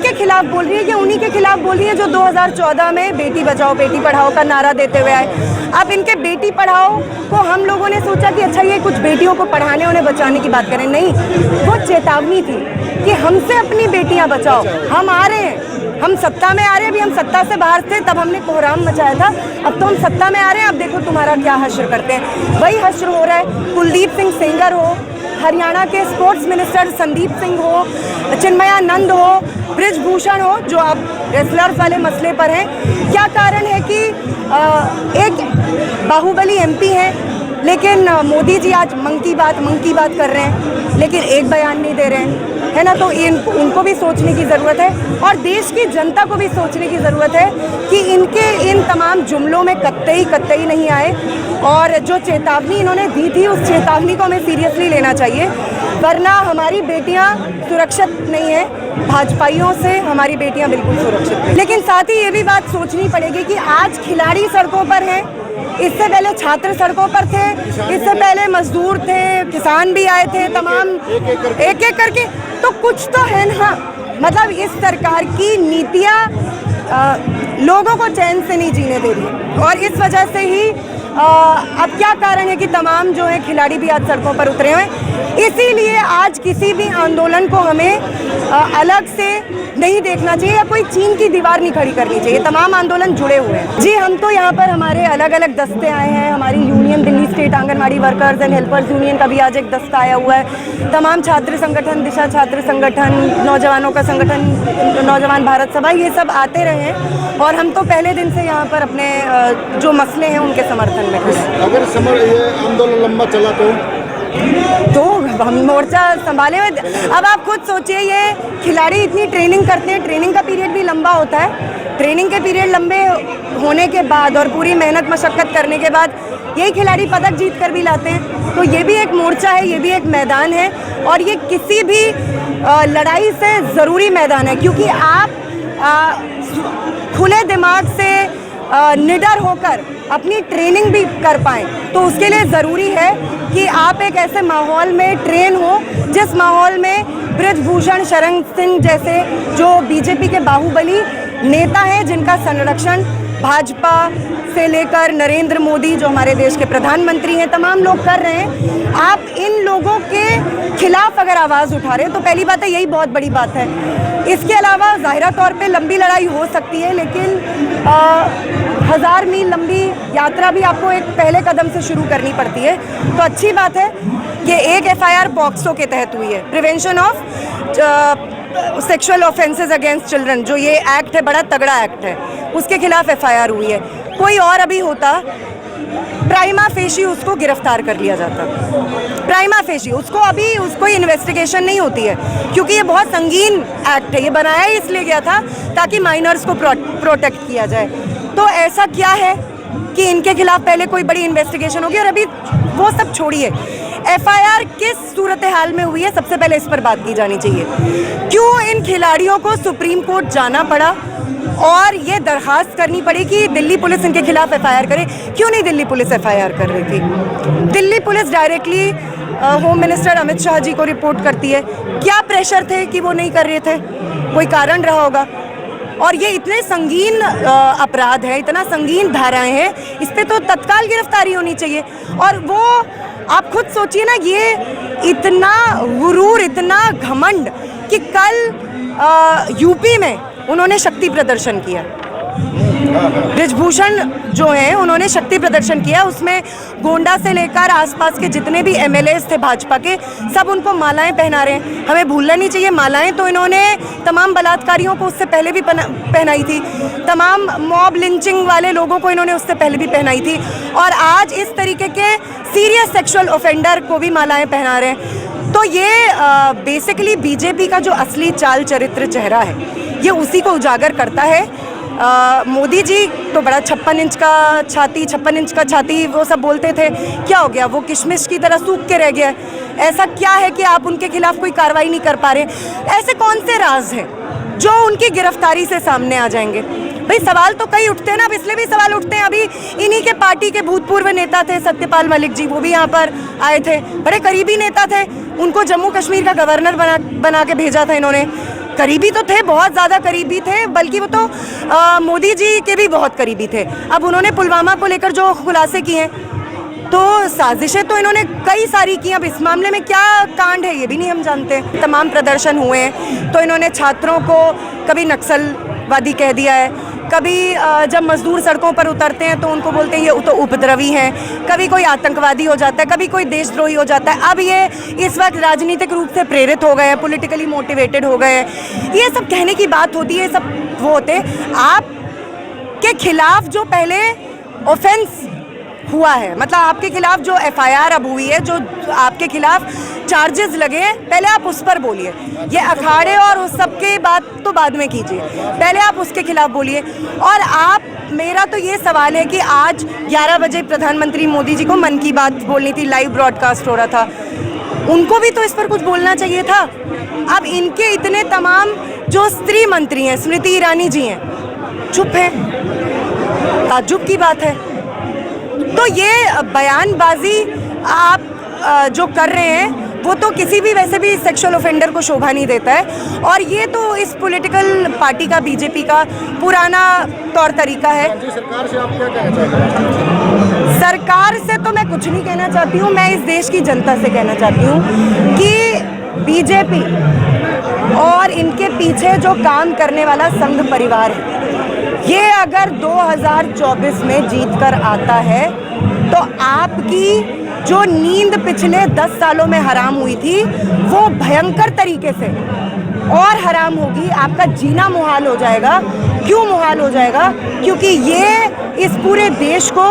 के खिलाफ बोल रही है कि उन्हीं के खिलाफ बोल रही है जो 2014 में बेटी बचाओ बेटी पढ़ाओ का नारा देते हुए आए। अब इनके बेटी पढ़ाओ को हम लोगों ने सोचा कि अच्छा ये कुछ बेटियों को पढ़ाने उन्हें बचाने की बात करें, नहीं, वो चेतावनी थी कि हमसे अपनी बेटियां बचाओ। हम आ रहे हैं, हम सत्ता में आ रहे हैं। अभी हम सत्ता से बाहर थे तब हमने कोहराम मचाया था, अब तो हम सत्ता में आ रहे हैं, अब देखो तुम्हारा क्या हश्र करते हैं। वही हश्र हो रहा है। कुलदीप सिंह सेंगर हो, हरियाणा के स्पोर्ट्स मिनिस्टर संदीप सिंह हो, चिन्मयानंद हो, बृजभूषण हो, जो अब रेसलर्स वाले मसले पर हैं। क्या कारण है कि एक बाहुबली एमपी हैं लेकिन मोदी जी आज मन की बात कर रहे हैं लेकिन एक बयान नहीं दे रहे हैं, है ना। तो उनको भी सोचने की ज़रूरत है और देश की जनता को भी सोचने की ज़रूरत है कि इनके इन तमाम जुमलों में कतई नहीं आए और जो चेतावनी इन्होंने दी थी उस चेतावनी को हमें सीरियसली लेना चाहिए, वरना हमारी बेटियां सुरक्षित नहीं है। भाजपाइयों से हमारी बेटियां बिल्कुल सुरक्षित नहीं। लेकिन साथ ही ये भी बात सोचनी पड़ेगी कि आज खिलाड़ी सड़कों पर हैं, इससे पहले छात्र सड़कों पर थे, इससे पहले मजदूर थे, किसान भी आए थे, तमाम एक एक करके। तो कुछ तो है ना, मतलब इस सरकार की नीतियाँ लोगों को चैन से नहीं जीने दे रही और इस वजह से ही अब क्या कारण है कि तमाम जो है खिलाड़ी भी आज सड़कों पर उतरे हुए हैं। इसीलिए आज किसी भी आंदोलन को हमें अलग से नहीं देखना चाहिए या कोई चीन की दीवार नहीं खड़ी करनी चाहिए। तमाम आंदोलन जुड़े हुए हैं। जी, हम तो यहाँ पर हमारे अलग अलग दस्ते आए हैं। हमारी union Delhi state anganwadi workers and helpers union का भी आज एक दस्ता आया हुआ है। तमाम छात्र संगठन, दिशा छात्र संगठन, नौजवानों का संगठन, नौजवान भारत सभा, ये सब आते रहे हैं और हम तो पहले दिन से यहाँ पर अपने जो मसले हैं उनके समर्थन में। अगर ये आंदोलन लंबा चला तो हम मोर्चा संभाले हुए। अब आप खुद सोचिए, ये खिलाड़ी इतनी ट्रेनिंग करते हैं, ट्रेनिंग का पीरियड भी लंबा होता है। ट्रेनिंग के पीरियड लंबे होने के बाद और पूरी मेहनत मशक्क़त करने के बाद यही खिलाड़ी पदक जीत कर भी लाते हैं। तो ये भी एक मोर्चा है, ये भी एक मैदान है और ये किसी भी लड़ाई से ज़रूरी मैदान है, क्योंकि आप खुले दिमाग से निडर होकर अपनी ट्रेनिंग भी कर पाएँ। तो उसके लिए ज़रूरी है कि आप एक ऐसे माहौल में ट्रेन हो जिस माहौल में बृजभूषण शरण सिंह जैसे जो बीजेपी के बाहुबली नेता हैं, जिनका संरक्षण भाजपा से लेकर नरेंद्र मोदी जो हमारे देश के प्रधानमंत्री हैं, तमाम लोग कर रहे हैं। आप इन लोगों के खिलाफ अगर आवाज़ उठा रहे हैं तो पहली बात है, यही बहुत बड़ी बात है। इसके अलावा ज़ाहिरा तौर पे लंबी लड़ाई हो सकती है, लेकिन 1000 मील लंबी यात्रा भी आपको एक पहले कदम से शुरू करनी पड़ती है। तो अच्छी बात है कि एक FIR पॉक्सो के तहत हुई है, prevention of sexual offences against children, जो ये एक्ट है, बड़ा तगड़ा एक्ट है, उसके खिलाफ FIR हुई है। कोई और अभी होता, प्राइमा फेशी उसको गिरफ्तार कर लिया जाता। प्राइमा फेशी उसको इन्वेस्टिगेशन नहीं होती है, क्योंकि ये बहुत संगीन एक्ट है। ये बनाया ही इसलिए गया था ताकि माइनर्स को प्रोटेक्ट किया जाए। तो ऐसा क्या है कि इनके खिलाफ पहले कोई बड़ी इन्वेस्टिगेशन होगी और अभी वो सब छोड़िए, FIR किस सूरत हाल में हुई है, सबसे पहले इस पर बात की जानी चाहिए। क्यों इन खिलाड़ियों को सुप्रीम कोर्ट जाना पड़ा और ये दरखास्त करनी पड़ी कि दिल्ली पुलिस इनके खिलाफ FIR करे? क्यों नहीं दिल्ली पुलिस FIR कर रही थी? Delhi police directly home minister Amit Shah ji को रिपोर्ट करती है। क्या प्रेशर थे कि वो नहीं कर रहे थे? कोई कारण रहा होगा। और ये इतने संगीन अपराध है, इतना संगीन धाराएं हैं, इस पर तो तत्काल गिरफ्तारी होनी चाहिए। और वो आप खुद सोचिए ना, ये इतना गुरूर, इतना घमंड कि कल यूपी में उन्होंने शक्ति प्रदर्शन किया। बृजभूषण जो हैं उन्होंने शक्ति प्रदर्शन किया, उसमें गोंडा से लेकर आसपास के जितने भी MLAs थे भाजपा के, सब उनको मालाएं पहना रहे हैं। हमें भूलना नहीं चाहिए, मालाएं तो इन्होंने तमाम बलात्कारियों को उससे पहले भी पहनाई थी, तमाम मॉब लिंचिंग वाले लोगों को इन्होंने उससे पहले भी पहनाई थी, और आज इस तरीके के सीरियस सेक्सुअल ऑफेंडर को भी मालाएं पहना रहे हैं। तो ये बेसिकली बीजेपी का जो असली चाल चरित्र चेहरा है, ये उसी को उजागर करता है। मोदी जी तो बड़ा 56 इंच का छाती वो सब बोलते थे, क्या हो गया? वो किशमिश की तरह सूख के रह गया। ऐसा क्या है कि आप उनके खिलाफ कोई कार्रवाई नहीं कर पा रहे? ऐसे कौन से राज हैं जो उनकी गिरफ्तारी से सामने आ जाएंगे? भाई सवाल तो कई उठते हैं ना, अब इसलिए भी सवाल उठते हैं। अभी इन्हीं के पार्टी के भूतपूर्व नेता थे सत्यपाल मलिक जी, वो भी यहाँ पर आए थे, बड़े करीबी नेता थे, उनको जम्मू कश्मीर का गवर्नर बना के भेजा था इन्होंने। करीबी तो थे, बहुत ज़्यादा करीबी थे, बल्कि वो तो मोदी जी के भी बहुत करीबी थे। अब उन्होंने पुलवामा को लेकर जो खुलासे किए हैं, तो साजिशें तो इन्होंने कई सारी की। अब इस मामले में क्या कांड है ये भी नहीं हम जानते। तमाम प्रदर्शन हुए हैं तो इन्होंने छात्रों को कभी नक्सलवादी कह दिया है, कभी जब मजदूर सड़कों पर उतरते हैं तो उनको बोलते हैं ये तो उपद्रवी हैं, कभी कोई आतंकवादी हो जाता है, कभी कोई देशद्रोही हो जाता है। अब ये इस वक्त राजनीतिक रूप से प्रेरित हो गए हैं, पॉलिटिकली मोटिवेटेड हो गए हैं। ये सब कहने की बात होती है, सब वो होते हैं। आप के खिलाफ जो पहले ऑफेंस हुआ है, मतलब आपके खिलाफ जो एफआईआर अब हुई है, जो आपके खिलाफ चार्जेस लगे हैं, पहले आप उस पर बोलिए। ये अखाड़े और उस सब के बात तो बाद में कीजिए, पहले आप उसके खिलाफ बोलिए। और आप, मेरा तो ये सवाल है कि आज 11 बजे प्रधानमंत्री मोदी जी को मन की बात बोलनी थी, लाइव ब्रॉडकास्ट हो रहा था, उनको भी तो इस पर कुछ बोलना चाहिए था। अब इनके इतने तमाम जो स्त्री मंत्री हैं, स्मृति ईरानी जी हैं, चुप हैं, ताज्जुब की बात है। तो ये बयानबाजी आप जो कर रहे हैं वो तो किसी भी वैसे भी सेक्सुअल ऑफेंडर को शोभा नहीं देता है। और ये तो इस पॉलिटिकल पार्टी का, बीजेपी का पुराना तौर तरीका है। सरकार से आप क्या कहना चाहते हैं? सरकार से तो मैं कुछ नहीं कहना चाहती हूँ, मैं इस देश की जनता से कहना चाहती हूँ कि बीजेपी और इनके पीछे जो काम करने वाला संघ परिवार है, ये अगर 2024 में जीत कर आता है तो आपकी जो नींद पिछले 10 सालों में हराम हुई थी वो भयंकर तरीके से और हराम होगी। आपका जीना मुहाल हो जाएगा। क्यों मुहाल हो जाएगा? क्योंकि ये इस पूरे देश को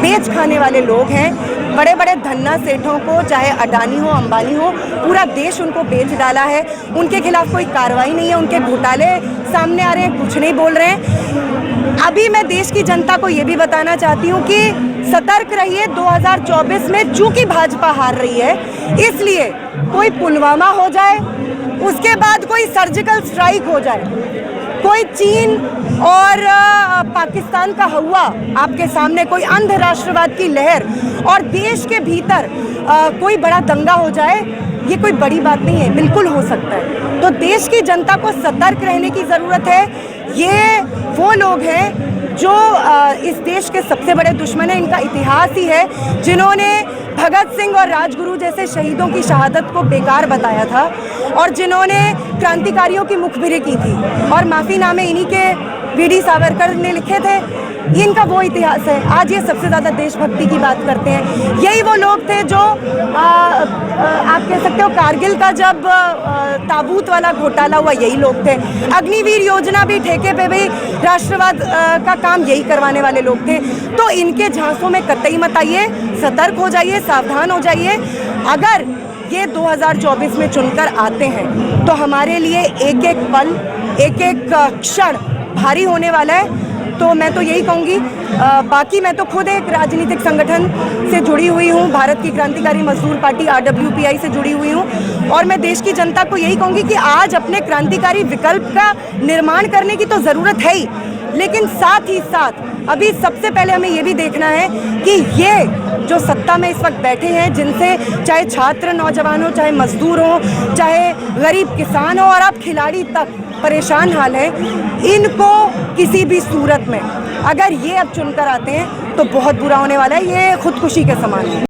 बेच खाने वाले लोग हैं। बड़े बड़े धन्ना सेठों को, चाहे अडानी हो, अंबानी हो, पूरा देश उनको बेच डाला है। उनके खिलाफ कोई कार्रवाई नहीं है, उनके घोटाले सामने आ रहे हैं, कुछ नहीं बोल रहे हैं। अभी मैं देश की जनता को ये भी बताना चाहती हूँ कि सतर्क रहिए। 2024 में चूंकि भाजपा हार रही है, इसलिए कोई पुलवामा हो जाए, उसके बाद कोई सर्जिकल स्ट्राइक हो जाए, कोई चीन और पाकिस्तान का हवा आपके सामने, कोई अंध राष्ट्रवाद की लहर और देश के भीतर कोई बड़ा दंगा हो जाए, ये कोई बड़ी बात नहीं है, बिल्कुल हो सकता है। तो देश की जनता को सतर्क रहने की ज़रूरत है। ये वो लोग हैं जो इस देश के सबसे बड़े दुश्मन हैं। इनका इतिहास ही है, जिन्होंने भगत सिंह और राजगुरु जैसे शहीदों की शहादत को बेकार बताया था और जिन्होंने क्रांतिकारियों की मुखबिरी की थी और माफ़ीनामे इन्हीं के वीडी सावरकर ने लिखे थे। इनका वो इतिहास है। आज ये सबसे ज़्यादा देशभक्ति की बात करते हैं। यही वो लोग थे जो आप कह सकते हो कारगिल का जब ताबूत वाला घोटाला हुआ, यही लोग थे। अग्निवीर योजना भी ठेके पे भी राष्ट्रवाद का काम यही करवाने वाले लोग थे। तो इनके झांसों में कतई मत आइए, सतर्क हो जाइए, सावधान हो जाइए। अगर ये 2024 में चुनकर आते हैं तो हमारे लिए एक एक पल, एक एक क्षण भारी होने वाला है। तो मैं तो यही कहूँगी। बाकी मैं तो खुद एक राजनीतिक संगठन से जुड़ी हुई हूँ, भारत की क्रांतिकारी मजदूर पार्टी RWPI से जुड़ी हुई हूँ। और मैं देश की जनता को यही कहूँगी कि आज अपने क्रांतिकारी विकल्प का निर्माण करने की तो ज़रूरत है ही, लेकिन साथ ही साथ अभी सबसे पहले हमें ये भी देखना है कि ये जो सत्ता में इस वक्त बैठे हैं, जिनसे चाहे छात्र नौजवान हो, चाहे मजदूर हो, चाहे गरीब किसान हो और अब खिलाड़ी तक परेशान हाल है, इनको किसी भी सूरत में अगर ये अब चुनकर आते हैं तो बहुत बुरा होने वाला है। ये खुदकुशी के समान है।